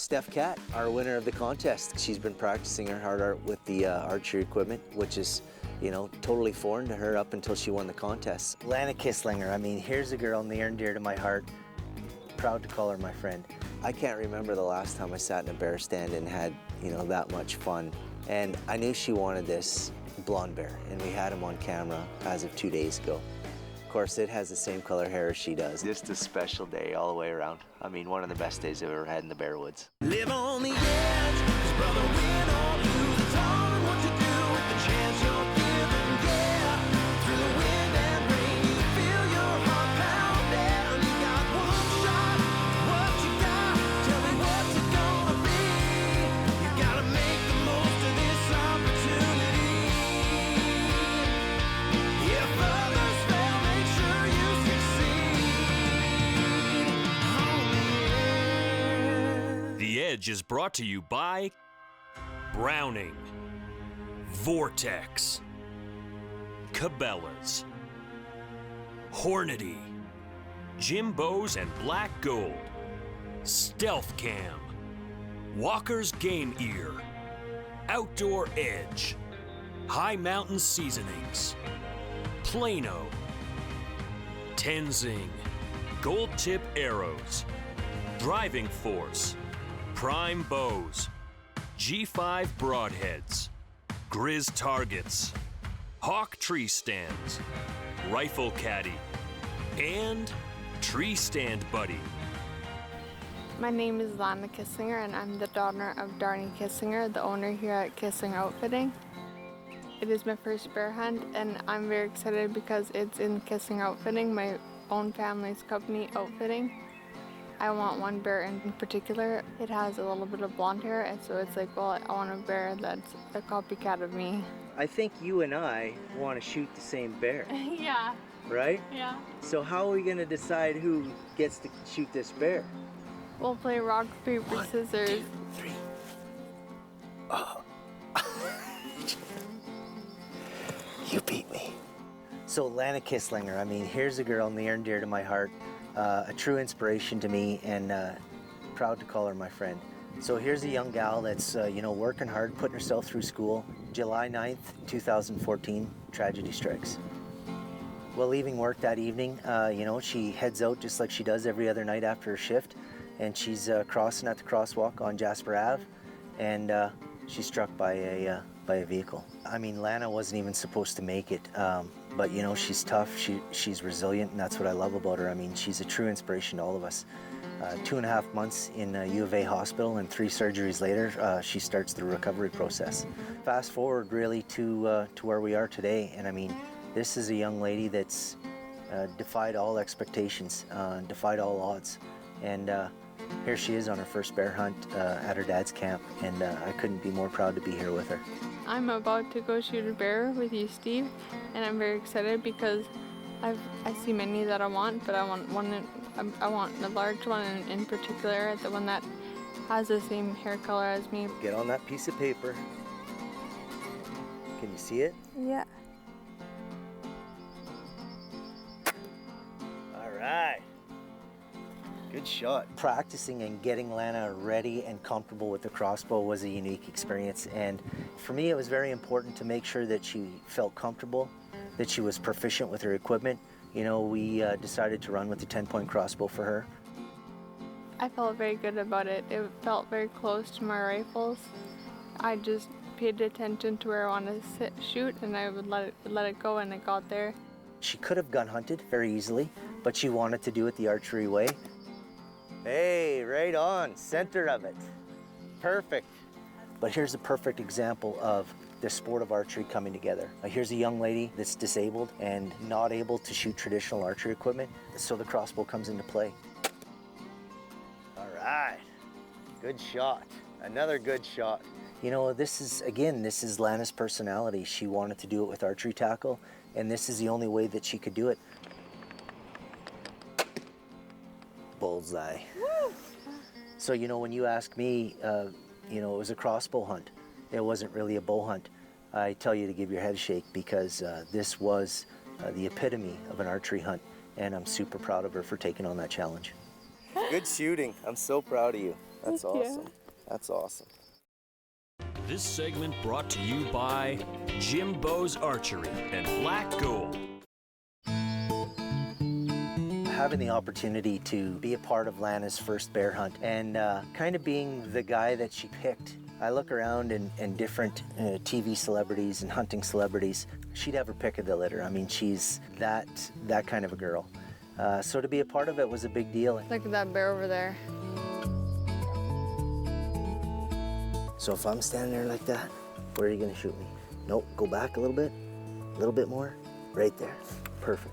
Steph Cat, our winner of the contest. She's been practicing her hard art with the archery equipment, which is, you know, totally foreign to her up until she won the contest. Lana Kisslinger, I mean, here's a girl near and dear to my heart. Proud to call her my friend. I can't remember the last time I sat in a bear stand and had, you know, that much fun. And I knew she wanted this blonde bear, and we had him on camera as of 2 days ago. Of course, it has the same color hair as she does. Just a special day all the way around. I mean, one of the best days I've ever had in the bear woods. Live on the edge, 'cause brother, win or lose, it's all in what you do with the chance you're given. Yeah, through the wind and rain, you feel your heart pounding. You got one shot, what you got? Tell me what's it gonna be? You gotta make the most of this opportunity. If others fail, make sure you succeed. On the edge. The Edge is brought to you by Browning, Vortex, Cabela's, Hornady, Jimbo's and Black Gold, Stealth Cam, Walker's Game Ear, Outdoor Edge, High Mountain Seasonings, Plano, Tenzing, Gold Tip Arrows, Driving Force, Prime Bows, G5 Broadheads, Grizz Targets, Hawk Tree Stands, Rifle Caddy, and Tree Stand Buddy. My name is Lana Kissinger, and I'm the daughter of Darnie Kissinger, the owner here at Kissing Outfitting. It is my first bear hunt, and I'm very excited because it's in Kissing Outfitting, my own family's company outfitting. I want one bear in particular. It has a little bit of blonde hair, and so it's like, well, I want a bear that's a copycat of me. I think you and I want to shoot the same bear, Yeah, right? yeah. So how are we going to decide who gets to shoot this bear? We'll play rock, paper, scissors. 3. Oh. You beat me. So Lana Kisslinger, I mean, here's a girl near and dear to my heart, a true inspiration to me, and proud to call her my friend. So here's a young gal that's, you know, working hard, putting herself through school. July 9th, 2014, tragedy strikes. Well, leaving work that evening, you know, she heads out just like she does every other night after her shift, and she's crossing at the crosswalk on Jasper Ave, and she's struck by a vehicle. I mean, Lana wasn't even supposed to make it, but you know, she's tough, she's resilient, and that's what I love about her. I mean, she's a true inspiration to all of us. 2.5 months in U of A hospital and 3 surgeries later, she starts the recovery process. Fast forward really to where we are today, and I mean, this is a young lady that's defied all expectations, defied all odds, and here she is on her first bear hunt at her dad's camp, and I couldn't be more proud to be here with her. I'm about to go shoot a bear with you, Steve, and I'm very excited because I see many that I want, but I want I want the large one in particular, the one that has the same hair color as me. Get on that piece of paper. Can you see it? Yeah. All right. Good shot. Practicing and getting Lana ready and comfortable with the crossbow was a unique experience, and for me it was very important to make sure that she felt comfortable, that she was proficient with her equipment. You know, we decided to run with the 10-point crossbow for her. I felt very good about it. It felt very close to my rifles. I just paid attention to where I wanted to shoot, and I would let it go, and it got there. She could have gun hunted very easily, but she wanted to do it the archery way. Hey, right on, center of it. Perfect. But here's a perfect example of the sport of archery coming together. Here's a young lady that's disabled and not able to shoot traditional archery equipment, so the crossbow comes into play. All right, good shot. Another good shot. You know, this is Lana's personality. She wanted to do it with archery tackle, and this is the only way that she could do it. Bullseye. Woo! So, you know, when you ask me, you know, it was a crossbow hunt. It wasn't really a bow hunt. I tell you to give your head a shake because this was the epitome of an archery hunt, and I'm super proud of her for taking on that challenge. Good shooting. I'm so proud of you. That's Thank you. awesome. That's awesome. This segment brought to you by Jimbo's Archery and Black Gold. Having the opportunity to be a part of Lana's first bear hunt and kind of being the guy that she picked. I look around and different TV celebrities and hunting celebrities, she'd have her pick of the litter. I mean, she's that kind of a girl. So to be a part of it was a big deal. Look at that bear over there. So if I'm standing there like that, where are you gonna shoot me? Nope, go back a little bit more, right there, perfect.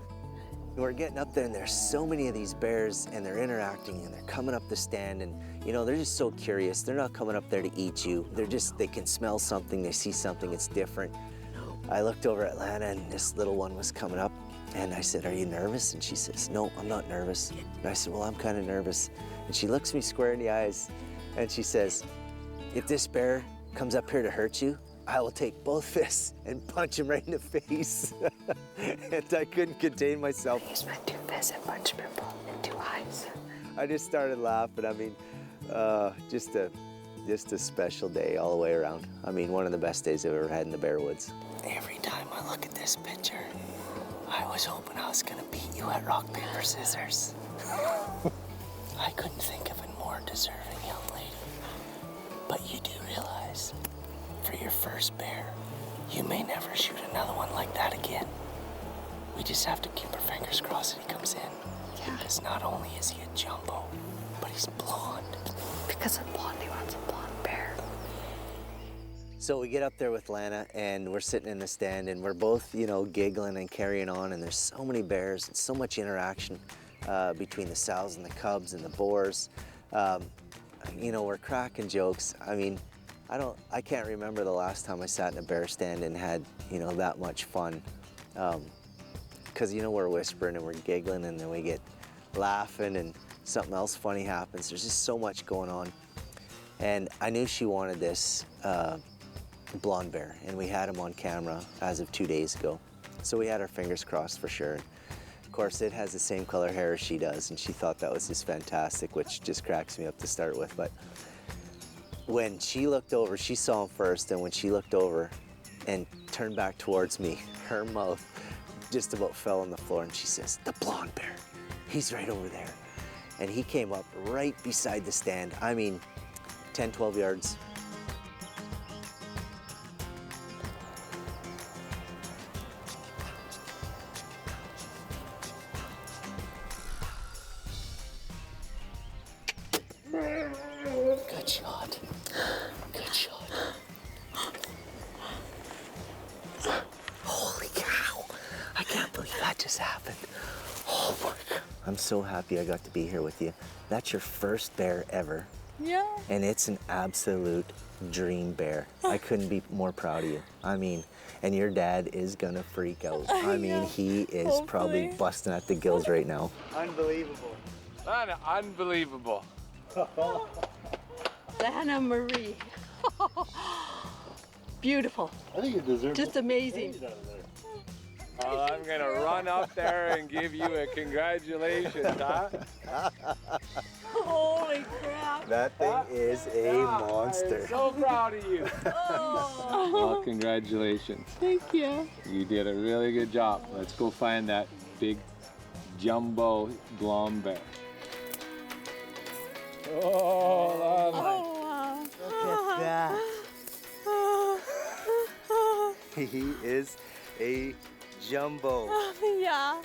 We're getting up there and there's so many of these bears and they're interacting and they're coming up the stand and you know, they're just so curious. They're not coming up there to eat you. They can smell something, they see something, it's different. I looked over at Lana and this little one was coming up and I said, are you nervous? And she says, no, I'm not nervous. And I said, well, I'm kind of nervous. And she looks me square in the eyes and she says, if this bear comes up here to hurt you, I will take both fists and punch him right in the face. And I couldn't contain myself. Use my 2 fists and punch people in 2 eyes. I just started laughing. I mean, just a special day all the way around. I mean, one of the best days I've ever had in the bear woods. Every time I look at this picture, I was hoping I was gonna beat you at rock, paper, scissors. I couldn't think of a more deserving young lady. But you do realize, for your first bear, you may never shoot another one like that again. We just have to keep our fingers crossed that he comes in. Yeah. Because not only is he a jumbo, but he's blonde. Because of blonde, he wants a blonde bear. So we get up there with Lana and we're sitting in the stand and we're both, you know, giggling and carrying on and there's so many bears and so much interaction between the sows and the cubs and the boars. You know, we're cracking jokes. I mean, I can't remember the last time I sat in a bear stand and had, you know, that much fun. Because, you know, we're whispering and we're giggling and then we get laughing and something else funny happens. There's just so much going on. And I knew she wanted this blonde bear and we had him on camera as of 2 days ago. So we had our fingers crossed for sure. Of course, it has the same color hair as she does and she thought that was just fantastic, which just cracks me up to start with. But when she looked over, she saw him first, and when she looked over and turned back towards me, her mouth just about fell on the floor and she says, the blonde bear, he's right over there. And he came up right beside the stand. I mean, 10, 12 yards. Good shot. Good shot. Holy cow. I can't believe that just happened. Oh my God. I'm so happy I got to be here with you. That's your first bear ever. Yeah. And it's an absolute dream bear. I couldn't be more proud of you. I mean, and your dad is gonna freak out. I mean, he is probably busting at the gills right now. Unbelievable. Lana, unbelievable. Lana Marie. Beautiful. I think you deserve Just amazing. I'm gonna run up there and give you a congratulations, huh? Holy crap. That thing is a monster. I'm so proud of you. Oh. Well, congratulations. Thank you. You did a really good job. Let's go find that big jumbo blonde bear. Oh, Lana. Look at that. He is a jumbo. Yeah.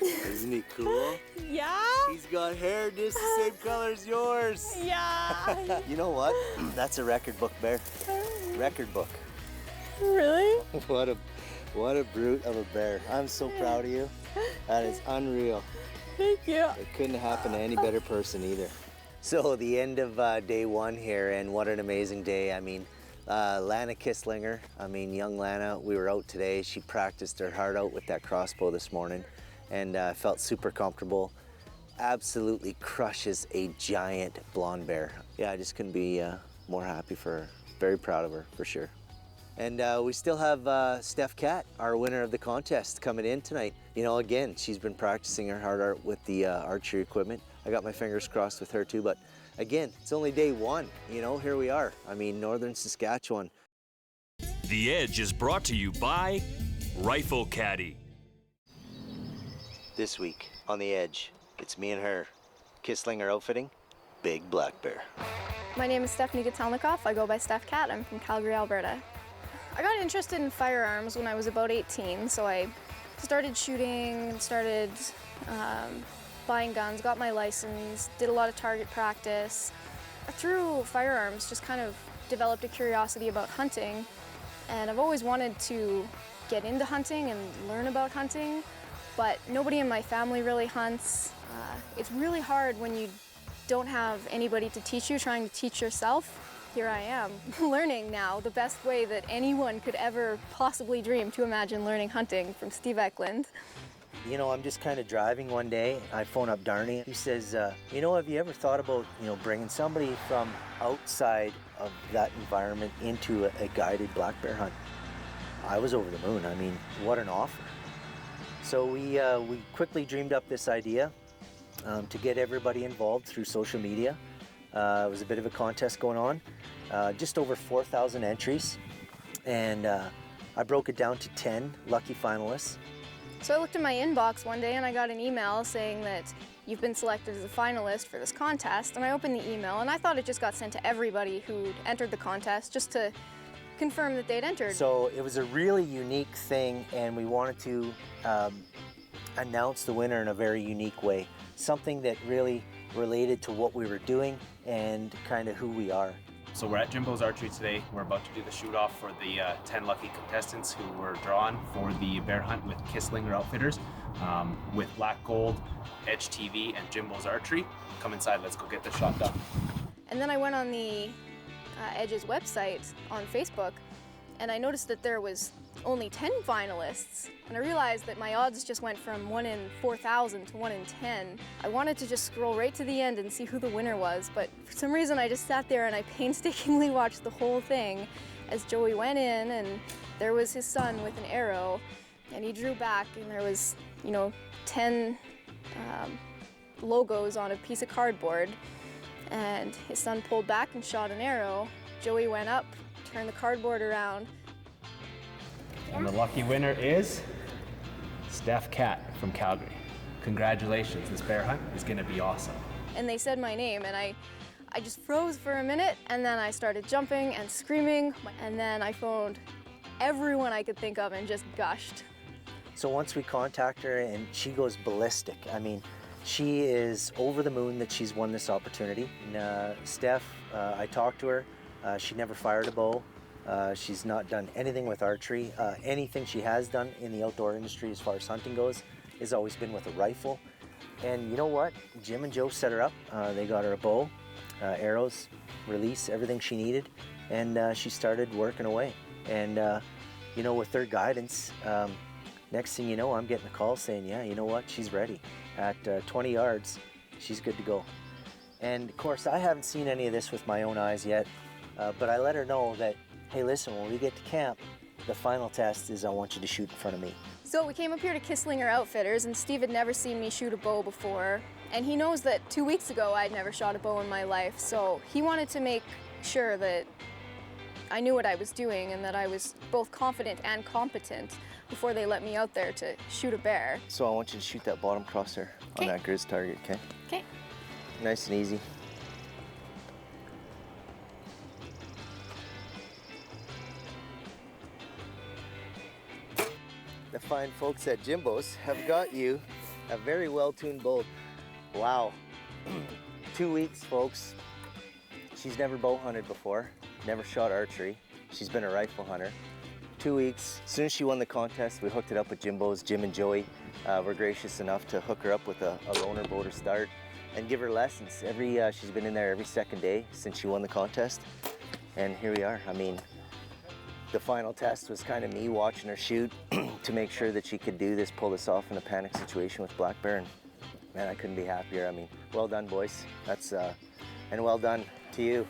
Isn't he cool? Yeah. He's got hair just the same color as yours. Yeah. You know what? That's a record book bear. Record book. Really? What a brute of a bear. I'm so proud of you. That is unreal. Thank you. It couldn't happen to any better person either. So the end of day one here, and what an amazing day. I mean, Lana Kisslinger, young Lana, we were out today. She practiced her heart out with that crossbow this morning and felt super comfortable. Absolutely crushes a giant blonde bear. Yeah, I just couldn't be more happy for her. Very proud of her, for sure. And we still have Steph Cat, our winner of the contest, coming in tonight. You know, again, she's been practicing her heart art with the archery equipment. I got my fingers crossed with her too, but again, it's only day one, you know, here we are. I mean, northern Saskatchewan. The Edge is brought to you by Rifle Caddy. This week on The Edge, it's me and her, Kisslinger Outfitting, Big Black Bear. My name is Stephanie Gatelnikoff. I go by Steph Cat. I'm from Calgary, Alberta. I got interested in firearms when I was about 18, so I started shooting, started buying guns, got my license, did a lot of target practice. Through firearms, just kind of developed a curiosity about hunting, and I've always wanted to get into hunting and learn about hunting, but nobody in my family really hunts. It's really hard when you don't have anybody to teach you, trying to teach yourself. Here I am, learning now the best way that anyone could ever possibly dream to imagine learning hunting from Steve Ecklund. You know, I'm just kind of driving one day. I phone up Darnie. He says, you know, have you ever thought about, you know, bringing somebody from outside of that environment into a guided black bear hunt? I was over the moon. I mean, what an offer. So we quickly dreamed up this idea to get everybody involved through social media. It was a bit of a contest going on, just over 4,000 entries, and I broke it down to 10 lucky finalists. So I looked in my inbox one day and I got an email saying that you've been selected as a finalist for this contest, and I opened the email and I thought it just got sent to everybody who'd entered the contest just to confirm that they'd entered. So it was a really unique thing, and we wanted to announce the winner in a very unique way, something that really related to what we were doing and kind of who we are. So we're at Jimbo's Archery today. We're about to do the shoot off for the 10 lucky contestants who were drawn for the bear hunt with Kisslinger Outfitters with Black Gold, Edge TV, and Jimbo's Archery. Come inside, let's go get the shot done. And then I went on the Edge's website on Facebook, and I noticed that there was only 10 finalists, and I realized that my odds just went from 1 in 4,000 to 1 in 10. I wanted to just scroll right to the end and see who the winner was, but for some reason I just sat there and I painstakingly watched the whole thing as Joey went in, and there was his son with an arrow, and he drew back, and there was, you know, 10 logos on a piece of cardboard, and his son pulled back and shot an arrow. Joey went up, turned the cardboard around. And the lucky winner is Steph Cat from Calgary. Congratulations, this bear hunt is gonna be awesome. And they said my name, and I just froze for a minute, and then I started jumping and screaming, and then I phoned everyone I could think of and just gushed. So once we contact her, and she goes ballistic. I mean, she is over the moon that she's won this opportunity. And, Steph, I talked to her. She never fired a bow. She's not done anything with archery. Anything she has done in the outdoor industry as far as hunting goes has always been with a rifle. And you know what? Jim and Joe set her up. They got her a bow, arrows, release, everything she needed, and she started working away. And you know, with their guidance, next thing you know, I'm getting a call saying, yeah, you know what? She's ready. At 20 yards, she's good to go. And of course, I haven't seen any of this with my own eyes yet, but I let her know that, hey, listen, when we get to camp, the final test is I want you to shoot in front of me. So we came up here to Kisslinger Outfitters, and Steve had never seen me shoot a bow before, and he knows that 2 weeks ago I'd never shot a bow in my life, so he wanted to make sure that I knew what I was doing and that I was both confident and competent before they let me out there to shoot a bear. So I want you to shoot that bottom crosshair on that grizz target, okay? Okay. Nice and easy. The fine folks at Jimbo's have got you a very well-tuned bow. Wow. 2 weeks, folks. She's never bow hunted before, never shot archery. She's been a rifle hunter. 2 weeks. As soon as she won the contest, we hooked it up with Jimbo's. Jim and Joey were gracious enough to hook her up with a loaner bow to start and give her lessons. She's been in there every second day since she won the contest. And here we are. I mean, the final test was kind of me watching her shoot to make sure that she could do this, pull this off in a panic situation with black bear. And man, I couldn't be happier. I mean, well done, boys. That's and well done to you.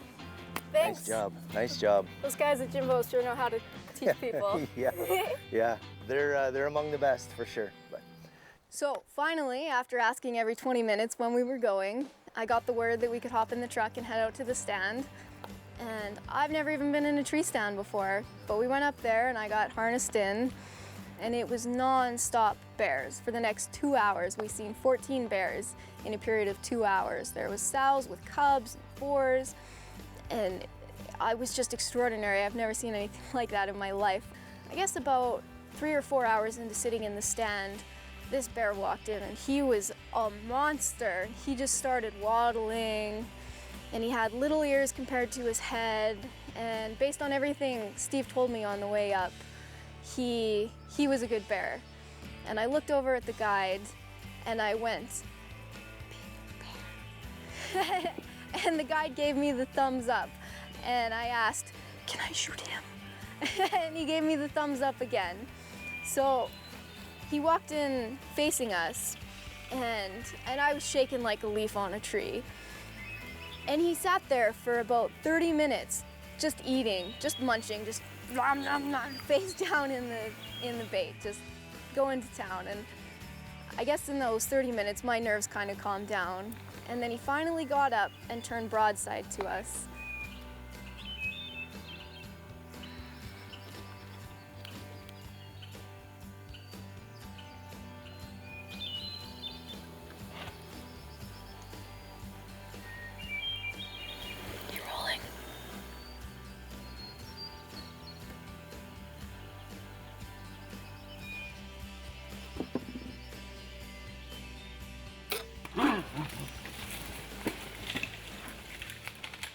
Thanks. Nice job. Nice job. Those guys at Jimbo's sure know how to teach people. Yeah, yeah. They're among the best for sure. But So finally, after asking every 20 minutes when we were going, I got the word that we could hop in the truck and head out to the stand. And I've never even been in a tree stand before, but we went up there and I got harnessed in, and it was non-stop bears. For the next 2 hours, we seen 14 bears in a period of 2 hours. There was sows with cubs and boars, and it was just extraordinary. I've never seen anything like that in my life. I guess about 3 or 4 hours into sitting in the stand, this bear walked in, and he was a monster. He just started waddling, and he had little ears compared to his head, and based on everything Steve told me on the way up, he was a good bear. And I looked over at the guide and I went, "Big bear." And the guide gave me the thumbs up, and I asked, "Can I shoot him?" And he gave me the thumbs up again. So he walked in facing us, and I was shaking like a leaf on a tree. And he sat there for about 30 minutes, just eating, just munching, just nom, nom, nom, face down in the bait, just going to town. And I guess in those 30 minutes, my nerves kind of calmed down. And then he finally got up and turned broadside to us.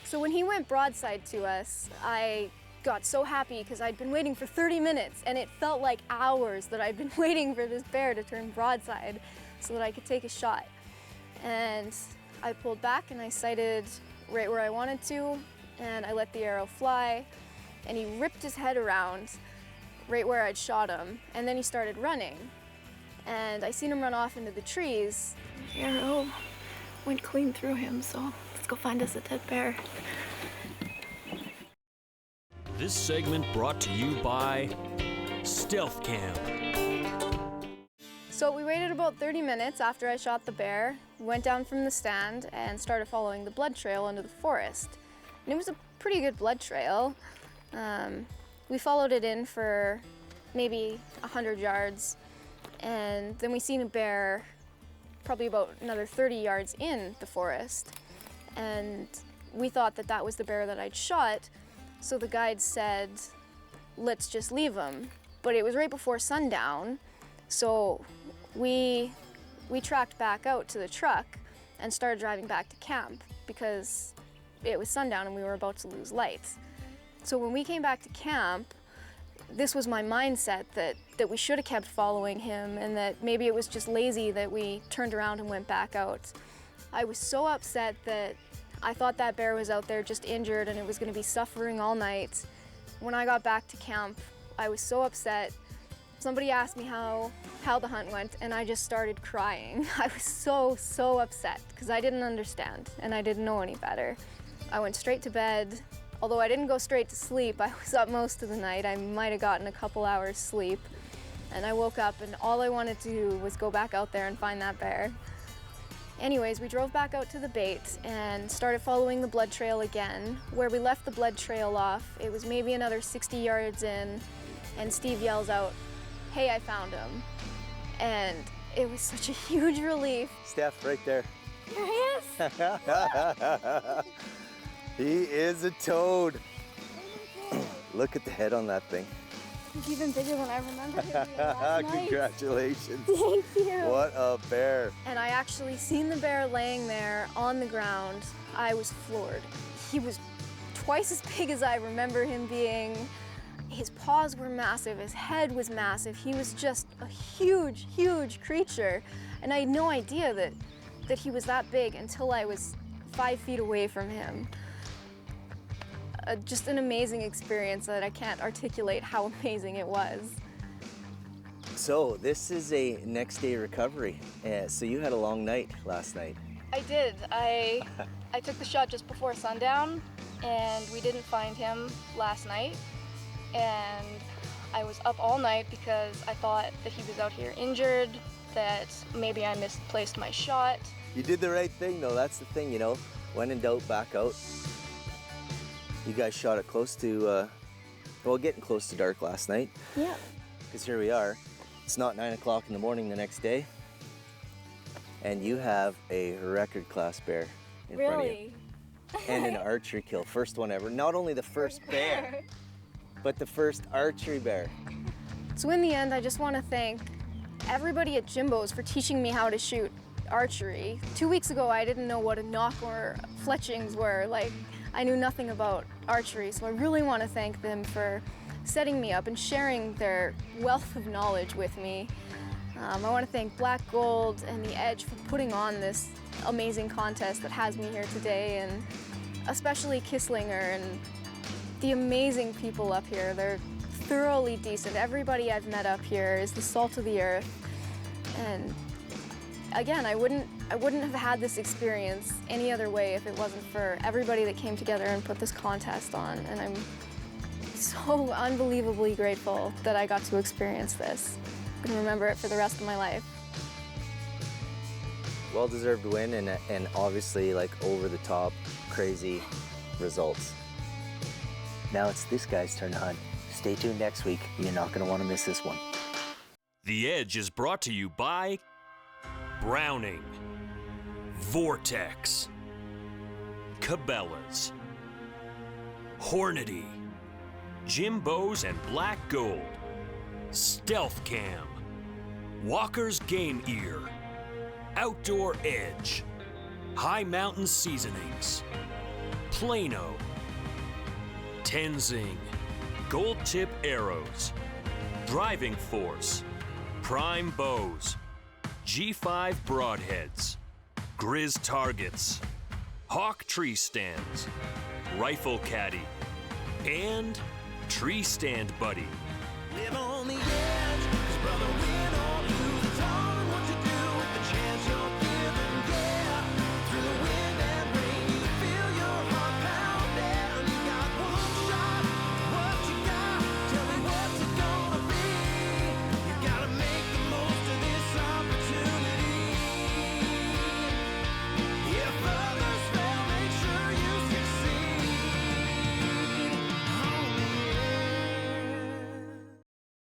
So when he went broadside to us, I got so happy because I'd been waiting for 30 minutes, and it felt like hours that I'd been waiting for this bear to turn broadside so that I could take a shot. And I pulled back and I sighted right where I wanted to, and I let the arrow fly, and he ripped his head around right where I'd shot him, and then he started running. And I seen him run off into the trees. The arrow went clean through him, so let's go find us a dead bear. This segment brought to you by Stealth Cam. So we waited about 30 minutes after I shot the bear, went down from the stand, and started following the blood trail into the forest. And it was a pretty good blood trail. We followed it in for maybe 100 yards, and then we seen a bear probably about another 30 yards in the forest. And we thought that that was the bear that I'd shot, so the guide said, "Let's just leave him." But it was right before sundown, so we tracked back out to the truck and started driving back to camp because it was sundown and we were about to lose lights. So when we came back to camp, this was my mindset that we should have kept following him, and that maybe it was just lazy that we turned around and went back out. I was so upset that I thought that bear was out there just injured and it was going to be suffering all night. When I got back to camp, I was so upset. Somebody asked me how the hunt went, and I just started crying. I was so upset because I didn't understand and I didn't know any better. I went straight to bed. Although I didn't go straight to sleep, I was up most of the night. I might have gotten a couple hours sleep. And I woke up and all I wanted to do was go back out there and find that bear. Anyways, we drove back out to the bait and started following the blood trail again. Where we left the blood trail off, it was maybe another 60 yards in, and Steve yells out, "Hey, I found him." And it was such a huge relief. Steph, right there. There he is. He is a toad. Look at the head on that thing. He's even bigger than I remember him being last night. Congratulations. Thank you. What a bear. And I actually seen the bear laying there on the ground. I was floored. He was twice as big as I remember him being. His paws were massive, his head was massive. He was just a huge, huge creature. And I had no idea that he was that big until I was 5 feet away from him. Just an amazing experience that I can't articulate how amazing it was. So this is a next day recovery. So you had a long night last night. I did. I took the shot just before sundown, and we didn't find him last night. And I was up all night because I thought that he was out here injured, that maybe I misplaced my shot. You did the right thing, though. That's the thing, you know. When in doubt, back out. You guys shot it close to, well, getting close to dark last night. Yeah. Because here we are. It's not 9 o'clock in the morning the next day. And you have a record class bear in front of you. Really? And an archery kill. First one ever. Not only the first bear, but the first archery bear. So in the end, I just want to thank everybody at Jimbo's for teaching me how to shoot archery. 2 weeks ago, I didn't know what a knock or fletchings were. Like, I knew nothing about archery, so I really want to thank them for setting me up and sharing their wealth of knowledge with me. I want to thank Black Gold and The Edge for putting on this amazing contest that has me here today, and especially Kisslinger and the amazing people up here. They're thoroughly decent. Everybody I've met up here is the salt of the earth. And again, I wouldn't have had this experience any other way if it wasn't for everybody that came together and put this contest on. And I'm so unbelievably grateful that I got to experience this. I'm gonna remember it for the rest of my life. Well-deserved win and obviously like over-the-top, crazy results. Now it's this guy's turn to hunt. Stay tuned next week. You're not going to want to miss this one. The Edge is brought to you by Browning, Vortex, Cabela's, Hornady, Jimbo's and Black Gold, Stealth Cam, Walker's Game Ear, Outdoor Edge, High Mountain Seasonings, Plano, Tenzing, Gold Tip Arrows, Driving Force, Prime Bows, G5 Broadheads, Grizz Targets, Hawk Tree Stands, Rifle Caddy, and Tree Stand Buddy. Live on the edge, 'cause brother, we're